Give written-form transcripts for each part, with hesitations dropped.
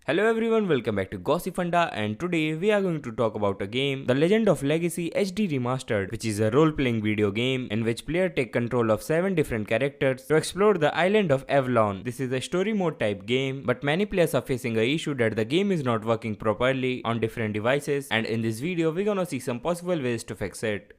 Hello everyone, welcome back to Gossipfunda, and today we are going to talk about a game, The Legend of Legacy HD Remastered, which is a role-playing video game in which players take control of 7 different characters to explore the island of Avalon. This is a story mode type game, but many players are facing a issue that the game is not working properly on different devices, and in this video we're gonna see some possible ways to fix it.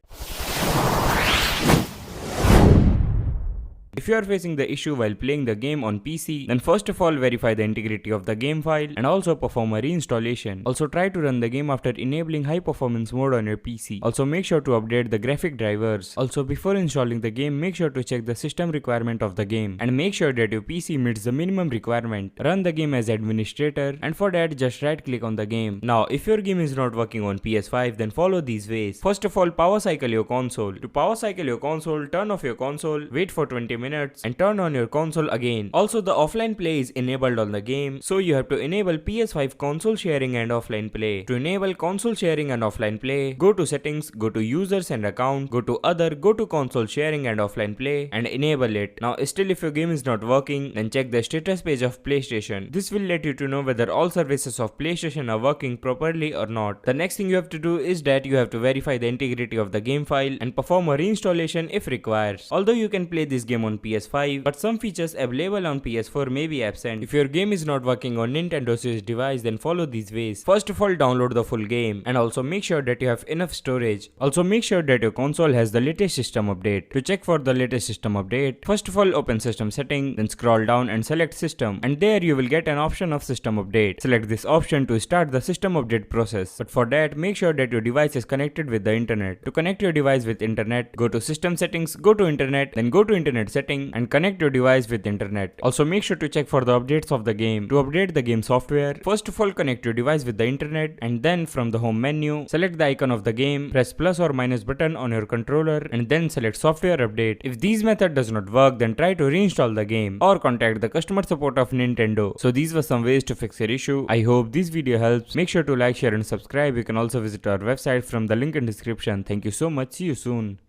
If you are facing the issue while playing the game on PC, then first of all verify the integrity of the game file and also perform a reinstallation. Also try to run the game after enabling high performance mode on your PC. Also make sure to update the graphic drivers. Also before installing the game, make sure to check the system requirement of the game and make sure that your PC meets the minimum requirement. Run the game as administrator, and for that just right click on the game. Now if your game is not working on PS5, then follow these ways. First of all, power cycle your console. To power cycle your console, turn off your console, wait for 20 minutes and turn on your console again. Also the offline play is enabled on the game, so you have to enable PS5 console sharing and offline play. To enable console sharing and offline play, go to settings, go to users and account, go to other, go to console sharing and offline play and enable it. Now still if your game is not working, then check the status page of PlayStation. This will let you to know whether all services of PlayStation are working properly or not. The next thing you have to do is that you have to verify the integrity of the game file and perform a reinstallation if required. Although you can play this game on PS5, but some features available on PS4 may be absent. If your game is not working on Nintendo Switch device, then follow these ways. First of all, download the full game and also make sure that you have enough storage. Also make sure that your console has the latest system update. To check for the latest system update, first of all open system setting, then scroll down and select system, and there you will get an option of system update. Select this option to start the system update process. But for that, make sure that your device is connected with the internet. To connect your device with internet, go to system settings, go to internet, then go to internet setting and connect your device with internet. Also make sure to check for the updates of the game. To update the game software, first of all connect your device with the internet, and then from the home menu, select the icon of the game, press plus or minus button on your controller and then select software update. If these method does not work, then try to reinstall the game or contact the customer support of Nintendo. So these were some ways to fix your issue. I hope this video helps. Make sure to like, share and subscribe. You can also visit our website from the link in description. Thank you so much. See you soon.